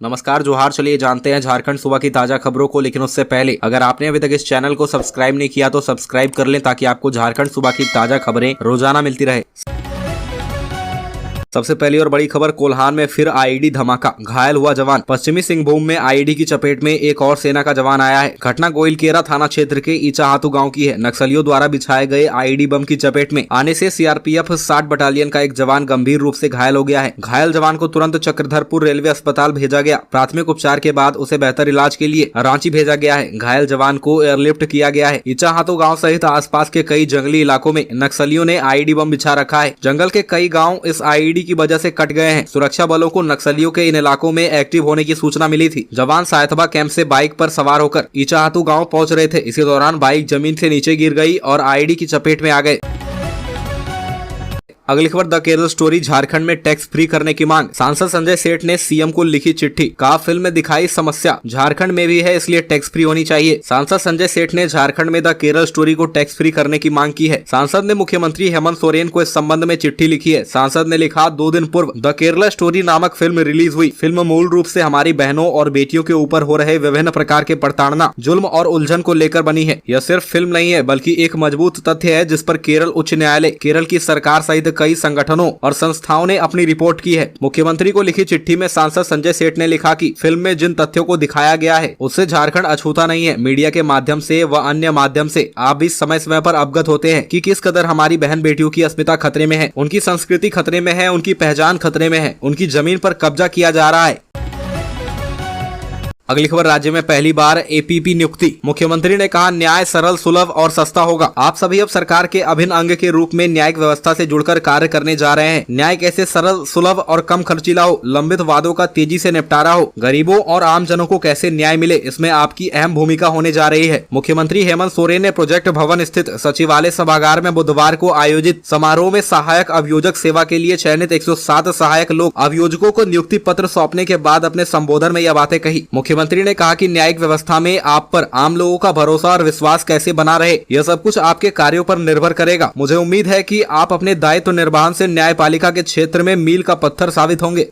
नमस्कार जोहार। चलिए जानते हैं झारखंड सुबह की ताजा खबरों को, लेकिन उससे पहले अगर आपने अभी तक इस चैनल को सब्सक्राइब नहीं किया तो सब्सक्राइब कर लें ताकि आपको झारखंड सुबह की ताजा खबरें रोजाना मिलती रहे। सबसे पहली और बड़ी खबर, कोल्हान में फिर आईईडी धमाका, घायल हुआ जवान। पश्चिमी सिंहभूम में आईईडी की चपेट में एक और सेना का जवान आया है। घटना गोइलकेरा थाना क्षेत्र के ईचाहातू गांव की है। नक्सलियों द्वारा बिछाए गए आईईडी बम की चपेट में आने से सीआरपीएफ 60 बटालियन का एक जवान गंभीर रूप से घायल हो गया है। घायल जवान को तुरंत चक्रधरपुर रेलवे अस्पताल भेजा गया। प्राथमिक उपचार के बाद उसे बेहतर इलाज के लिए रांची भेजा गया है। घायल जवान को एयरलिफ्ट किया गया है। ईचाहातू गाँव सहित आसपास के कई जंगली इलाकों में नक्सलियों ने आईईडी बम बिछा रखा है। जंगल के कई गाँव इस आईईडी की वजह से कट गए हैं। सुरक्षा बलों को नक्सलियों के इन इलाकों में एक्टिव होने की सूचना मिली थी। जवान सायतबा कैंप से बाइक पर सवार होकर ईचाहातू गांव पहुंच रहे थे। इसी दौरान बाइक जमीन से नीचे गिर गई और आईईडी की चपेट में आ गए। अगली खबर, द केरल स्टोरी, झारखंड में टैक्स फ्री करने की मांग। सांसद संजय सेठ ने सीएम को लिखी चिट्ठी, कहा फिल्म में दिखाई समस्या झारखंड में भी है, इसलिए टैक्स फ्री होनी चाहिए। सांसद संजय सेठ ने झारखंड में द केरल स्टोरी को टैक्स फ्री करने की मांग की है। सांसद ने मुख्यमंत्री हेमंत सोरेन को इस संबंध में चिट्ठी लिखी है। सांसद ने लिखा, 2 दिन पूर्व द केरल स्टोरी नामक फिल्म रिलीज हुई। फिल्म मूल रूप से हमारी बहनों और बेटियों के ऊपर हो रहे विभिन्न प्रकार के प्रताड़ना, जुल्म और उलझन को लेकर बनी है। यह सिर्फ फिल्म नहीं है बल्कि एक मजबूत तथ्य है जिस पर केरल उच्च न्यायालय, केरल की सरकार सहित कई संगठनों और संस्थाओं ने अपनी रिपोर्ट की है। मुख्यमंत्री को लिखी चिट्ठी में सांसद संजय सेठ ने लिखा कि फिल्म में जिन तथ्यों को दिखाया गया है उससे झारखंड अछूता नहीं है। मीडिया के माध्यम से व अन्य माध्यम से आप भी समय समय पर अवगत होते हैं कि किस कदर हमारी बहन बेटियों की अस्मिता खतरे में है, उनकी संस्कृति खतरे में है, उनकी पहचान खतरे में है, उनकी जमीन पर कब्जा किया जा रहा है। अगली खबर, राज्य में पहली बार एपीपी नियुक्ति। मुख्यमंत्री ने कहा, न्याय सरल, सुलभ और सस्ता होगा। आप सभी अब सरकार के अभिन्न अंग के रूप में न्यायिक व्यवस्था से जुड़कर कार्य करने जा रहे हैं। न्याय कैसे सरल, सुलभ और कम खर्चीला हो, लंबित वादों का तेजी से निपटारा हो, गरीबों और आम जनों को कैसे न्याय मिले, इसमें आपकी अहम भूमिका होने जा रही है। मुख्यमंत्री हेमंत सोरेन ने प्रोजेक्ट भवन स्थित सचिवालय सभागार में बुधवार को आयोजित समारोह में सहायक अभियोजक सेवा के लिए चयनित 107 सहायक लोक अभियोजकों को नियुक्ति पत्र सौंपने के बाद अपने संबोधन में यह बातें कही। मुख्यमंत्री ने कहा कि न्यायिक व्यवस्था में आप पर आम लोगों का भरोसा और विश्वास कैसे बना रहे, यह सब कुछ आपके कार्यों पर निर्भर करेगा। मुझे उम्मीद है कि आप अपने दायित्व निर्वहन से न्यायपालिका के क्षेत्र में मील का पत्थर साबित होंगे।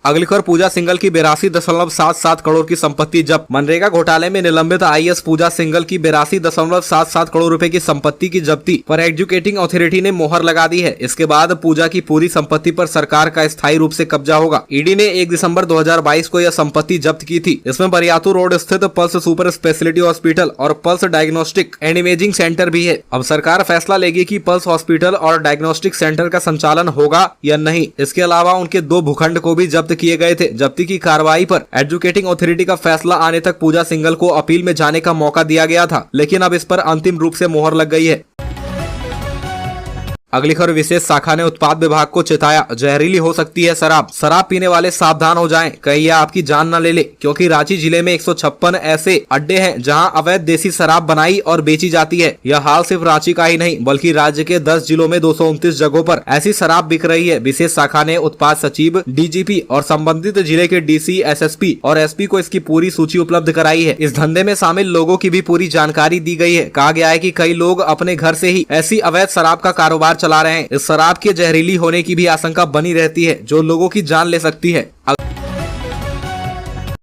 अगली खबर, पूजा सिंघल की 82.77 करोड़ की संपत्ति जब्त। मनरेगा घोटाले में निलंबित आईएएस पूजा सिंघल की 82.77 करोड़ रुपए की संपत्ति की जब्ती पर एग्जीक्यूटिंग अथॉरिटी ने मोहर लगा दी है। इसके बाद पूजा की पूरी संपत्ति पर सरकार का स्थायी रूप से कब्जा होगा। ईडी ने 1 दिसंबर 2022 को यह संपत्ति जब्त की थी। इसमें बरियातू रोड स्थित पल्स सुपर स्पेशलिटी हॉस्पिटल और pulse diagnostic and imaging centre भी है। अब सरकार फैसला लेगी कि पल्स हॉस्पिटल और डायग्नोस्टिक सेंटर का संचालन होगा या नहीं। इसके अलावा उनके 2 भूखंड को भी जब्त किए गए थे। जब्ती की कार्रवाई पर एजुकेटिंग अथॉरिटी का फैसला आने तक पूजा सिंघल को अपील में जाने का मौका दिया गया था, लेकिन अब इस पर अंतिम रूप से मोहर लग गई है। अगली खबर, विशेष शाखा ने उत्पाद विभाग को चेताया, जहरीली हो सकती है शराब। शराब पीने वाले सावधान हो जाएं, कहीं यह आपकी जान न ले ले, क्योंकि रांची जिले में 156 ऐसे अड्डे हैं जहां अवैध देसी शराब बनाई और बेची जाती है। यह हाल सिर्फ रांची का ही नहीं बल्कि राज्य के 10 जिलों में 229 जगहों पर ऐसी शराब बिक रही है। विशेष शाखा ने उत्पाद सचिव, डीजीपी और संबंधित जिले के डीसी, एसएसपी और एसपी को इसकी पूरी सूची उपलब्ध कराई है। इस धंधे में शामिल लोगों की भी पूरी जानकारी दी गई है। कहा गया है कि कई लोग अपने घर से ही ऐसी अवैध शराब का कारोबार चला रहे हैं। इस शराब के जहरीली होने की भी आशंका बनी रहती है जो लोगों की जान ले सकती है।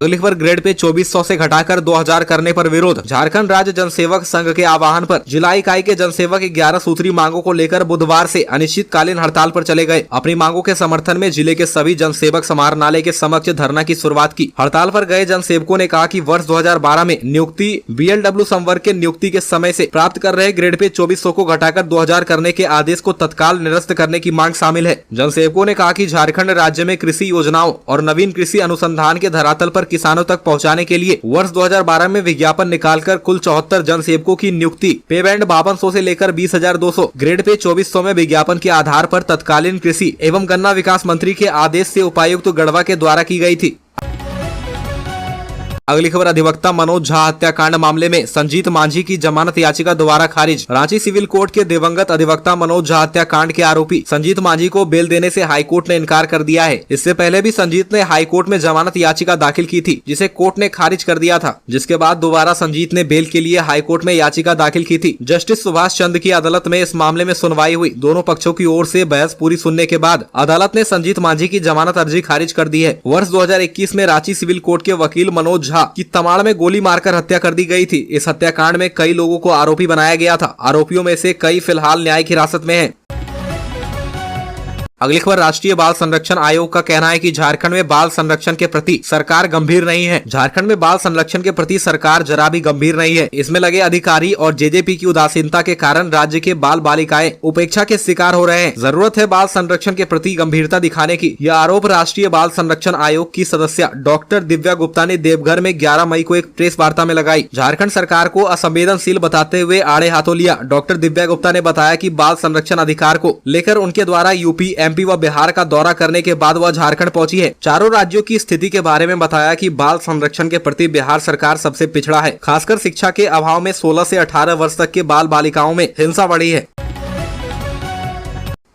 अगली खबर, ग्रेड पे 2400 से घटाकर 2000 करने पर विरोध। झारखंड राज्य जनसेवक संघ के आह्वान पर जिला इकाई के जनसेवक 11 सूत्री मांगों को लेकर बुधवार से अनिश्चितकालीन हड़ताल पर चले गए। अपनी मांगों के समर्थन में जिले के सभी जनसेवक समाहरणालय के समक्ष धरना की शुरुआत की। हड़ताल पर गए जनसेवकों ने कहा कि वर्ष 2012 में नियुक्ति बीएलडब्ल्यू संवर्ग के नियुक्ति के समय से प्राप्त कर रहे ग्रेड पे 2400 को घटाकर 2000 करने के आदेश को तत्काल निरस्त करने की मांग शामिल है। जनसेवकों ने कहा कि झारखंड राज्य में कृषि योजनाओं और नवीन कृषि अनुसंधान के धरातल पर किसानों तक पहुंचाने के लिए वर्ष 2012 में विज्ञापन निकालकर कुल 74 जनसेवकों की नियुक्ति पे बैंड 5200 से लेकर 20,200, ग्रेड पे 2400 में विज्ञापन के आधार पर तत्कालीन कृषि एवं गन्ना विकास मंत्री के आदेश से उपायुक्त गढ़वा के द्वारा की गई थी। अगली खबर, अधिवक्ता मनोज झा हत्याकांड मामले में संजीत मांझी की जमानत याचिका दोबारा खारिज। रांची सिविल कोर्ट के दिवंगत अधिवक्ता मनोज झा हत्याकांड के आरोपी संजीत मांझी को बेल देने से हाईकोर्ट ने इनकार कर दिया है। इससे पहले भी संजीत ने हाईकोर्ट में जमानत याचिका दाखिल की थी, जिसे कोर्ट ने खारिज कर दिया था, जिसके बाद दोबारा संजीत ने बेल के लिए हाईकोर्ट में याचिका दाखिल की थी। जस्टिस सुभाष चंद की अदालत में इस मामले में सुनवाई हुई। दोनों पक्षों की ओर से बहस पूरी सुनने के बाद अदालत ने संजीत मांझी की जमानत अर्जी खारिज कर दी है। वर्ष 2021 में रांची सिविल कोर्ट के वकील मनोज झा की तमाड़ में गोली मारकर हत्या कर दी गई थी। इस हत्याकांड में कई लोगों को आरोपी बनाया गया था। आरोपियों में से कई फिलहाल न्यायिक हिरासत में हैं। अगली खबर, राष्ट्रीय बाल संरक्षण आयोग का कहना है कि झारखंड में बाल संरक्षण के प्रति सरकार गंभीर नहीं है। झारखंड में बाल संरक्षण के प्रति सरकार जरा भी गंभीर नहीं है। इसमें लगे अधिकारी और जेजेपी की उदासीनता के कारण राज्य के बाल बालिकाएं उपेक्षा के शिकार हो रहे हैं। जरूरत है बाल संरक्षण के प्रति गंभीरता दिखाने की। यह आरोप राष्ट्रीय बाल संरक्षण आयोग की सदस्य डॉक्टर दिव्या गुप्ता ने देवघर में 11 मई को एक प्रेस वार्ता में लगाई। झारखंड सरकार को असंवेदनशील बताते हुए आड़े हाथों लिया। डॉक्टर दिव्या गुप्ता ने बताया कि बाल संरक्षण अधिकार को लेकर उनके द्वारा यूपी, एमपी व बिहार का दौरा करने के बाद वह झारखंड पहुंची है। चारों राज्यों की स्थिति के बारे में बताया कि बाल संरक्षण के प्रति बिहार सरकार सबसे पिछड़ा है। खासकर शिक्षा के अभाव में 16 से 18 वर्ष तक के बाल बालिकाओं में हिंसा बढ़ी है।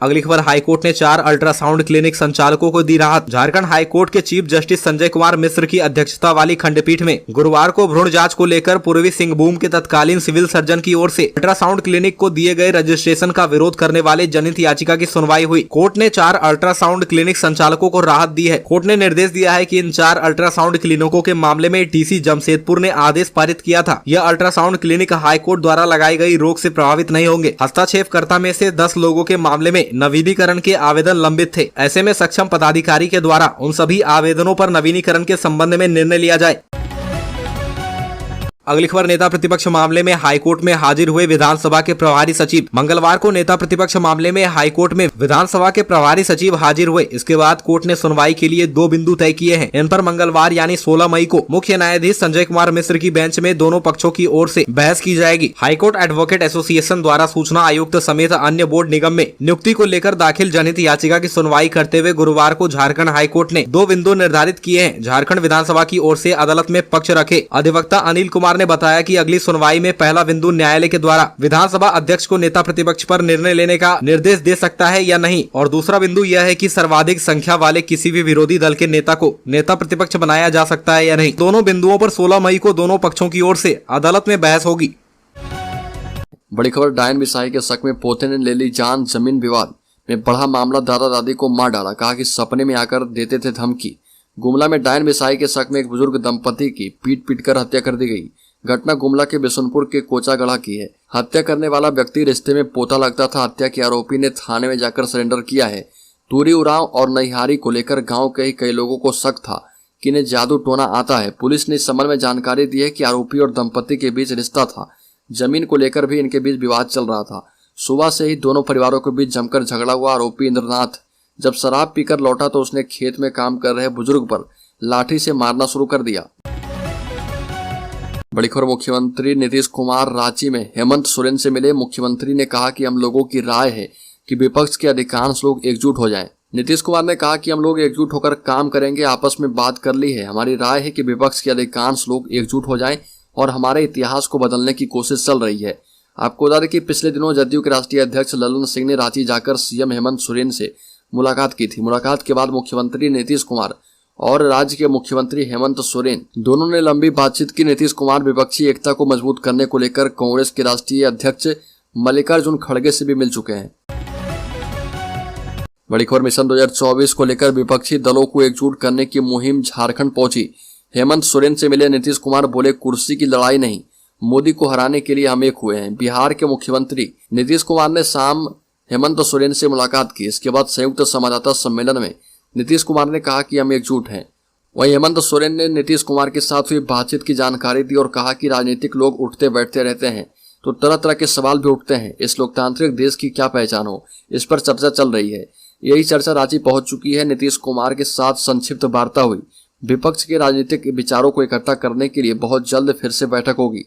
अगली खबर, हाईकोर्ट ने 4 अल्ट्रासाउंड क्लिनिक संचालकों को दी राहत। झारखंड हाईकोर्ट के चीफ जस्टिस संजय कुमार मिश्र की अध्यक्षता वाली खंडपीठ में गुरुवार को भ्रूण जांच को लेकर पूर्वी सिंहभूम के तत्कालीन सिविल सर्जन की ओर से अल्ट्रासाउंड क्लिनिक को दिए गए रजिस्ट्रेशन का विरोध करने वाले जनहित याचिका की सुनवाई हुई। कोर्ट ने 4 अल्ट्रासाउंड क्लिनिक संचालकों को राहत दी है। कोर्ट ने निर्देश दिया है कि इन 4 अल्ट्रासाउंड क्लिनिकों के मामले में डीसी जमशेदपुर ने आदेश पारित किया था। यह अल्ट्रासाउंड क्लिनिक हाईकोर्ट द्वारा लगाई गई रोक से प्रभावित नहीं होंगे। हस्तक्षेपकर्ता में से 10 लोगों के मामले में नवीनीकरण के आवेदन लंबित थे। ऐसे में सक्षम पदाधिकारी के द्वारा उन सभी आवेदनों पर नवीनीकरण के संबंध में निर्णय लिया जाए। अगली खबर, नेता प्रतिपक्ष मामले में हाईकोर्ट में हाजिर हुए विधानसभा के प्रभारी सचिव। मंगलवार को नेता प्रतिपक्ष मामले में हाईकोर्ट में विधानसभा के प्रभारी सचिव हाजिर हुए। इसके बाद कोर्ट ने सुनवाई के लिए 2 बिंदु तय किए हैं। इन पर मंगलवार यानी 16 मई को मुख्य न्यायाधीश संजय कुमार मिश्र की बेंच में दोनों पक्षों की ओर से बहस की जाएगी। हाईकोर्ट एडवोकेट एसोसिएशन द्वारा सूचना आयुक्त समेत अन्य बोर्ड निगम में नियुक्ति को लेकर दाखिल जनहित याचिका की सुनवाई करते हुए गुरुवार को झारखंड हाईकोर्ट ने 2 बिंदु निर्धारित किए हैं। झारखंड विधानसभा की ओर से अदालत में पक्ष रखे अधिवक्ता अनिल कुमार ने बताया कि अगली सुनवाई में पहला बिंदु न्यायालय के द्वारा विधानसभा अध्यक्ष को नेता प्रतिपक्ष पर निर्णय लेने का निर्देश दे सकता है या नहीं, और दूसरा बिंदु यह है कि सर्वाधिक संख्या वाले किसी भी विरोधी दल के नेता को नेता प्रतिपक्ष बनाया जा सकता है या नहीं। दोनों बिंदुओं पर 16 मई को दोनों पक्षों की ओर से अदालत में बहस होगी। बड़ी खबर, डायन बिसाही के शक में पोते ने ले ली जान। जमीन विवाद में बढ़ा मामला, दादा दादी को मार डाला, कहा कि सपने में आकर देते थे धमकी। गुमला में डायन बिसाही के शक में एक बुजुर्ग दंपति की पीट कर हत्या कर दी गई। घटना गुमला के बिशुनपुर के कोचागढ़ा की है। हत्या करने वाला व्यक्ति रिश्ते में पोता लगता था। हत्या के आरोपी ने थाने में जाकर सरेंडर किया है। तूरी उरांव और नैहारी को लेकर गांव के ही कई लोगों को शक था कि इन्हें जादू टोना आता है। पुलिस ने इस संबंध में जानकारी दी है कि आरोपी और दंपति के बीच रिश्ता था। जमीन को लेकर भी इनके बीच विवाद चल रहा था। सुबह से ही दोनों परिवारों के बीच जमकर झगड़ा हुआ। आरोपी इंद्रनाथ जब शराब पीकर लौटा तो उसने खेत में काम कर रहे बुजुर्ग पर लाठी से मारना शुरू कर दिया। बड़ी खबर, मुख्यमंत्री नीतीश कुमार रांची में हेमंत सोरेन से मिले। मुख्यमंत्री ने कहा कि हम लोगों की राय है कि विपक्ष के अधिकांश लोग एकजुट हो जाएं। नीतीश कुमार ने कहा कि हम लोग एकजुट होकर काम करेंगे, आपस में बात कर ली है। हमारी राय है कि विपक्ष के अधिकांश लोग एकजुट हो जाएं और हमारे इतिहास को बदलने की कोशिश चल रही है। आपको बता दें कि पिछले दिनों जदयू के राष्ट्रीय अध्यक्ष ललन सिंह ने रांची जाकर सीएम हेमंत सोरेन से मुलाकात की थी। मुलाकात के बाद मुख्यमंत्री नीतीश कुमार और राज्य के मुख्यमंत्री हेमंत सोरेन दोनों ने लंबी बातचीत की। नीतीश कुमार विपक्षी एकता को मजबूत करने को लेकर कांग्रेस के राष्ट्रीय अध्यक्ष मल्लिकार्जुन खड़गे से भी मिल चुके हैं। बड़ी खबर, मिशन 2024 को लेकर विपक्षी दलों को एकजुट करने की मुहिम झारखंड पहुंची। हेमंत सोरेन से मिले नीतीश कुमार, बोले कुर्सी की लड़ाई नहीं, मोदी को हराने के लिए हम एक हुए हैं। बिहार के मुख्यमंत्री नीतीश कुमार ने शाम हेमंत सोरेन से मुलाकात की। इसके बाद संयुक्त संवाददाता सम्मेलन में नीतीश कुमार ने कहा कि हम एकजुट हैं। वहीं हेमंत सोरेन ने नीतीश कुमार के साथ हुई बातचीत की जानकारी दी और कहा कि राजनीतिक लोग उठते बैठते रहते हैं तो तरह तरह के सवाल भी उठते हैं। इस लोकतांत्रिक देश की क्या पहचान हो, इस पर चर्चा चल रही है। यही चर्चा रांची पहुंच चुकी है। नीतीश कुमार के साथ संक्षिप्त वार्ता हुई। विपक्ष के राजनीतिक विचारों को इकट्ठा करने के लिए बहुत जल्द फिर से बैठक होगी।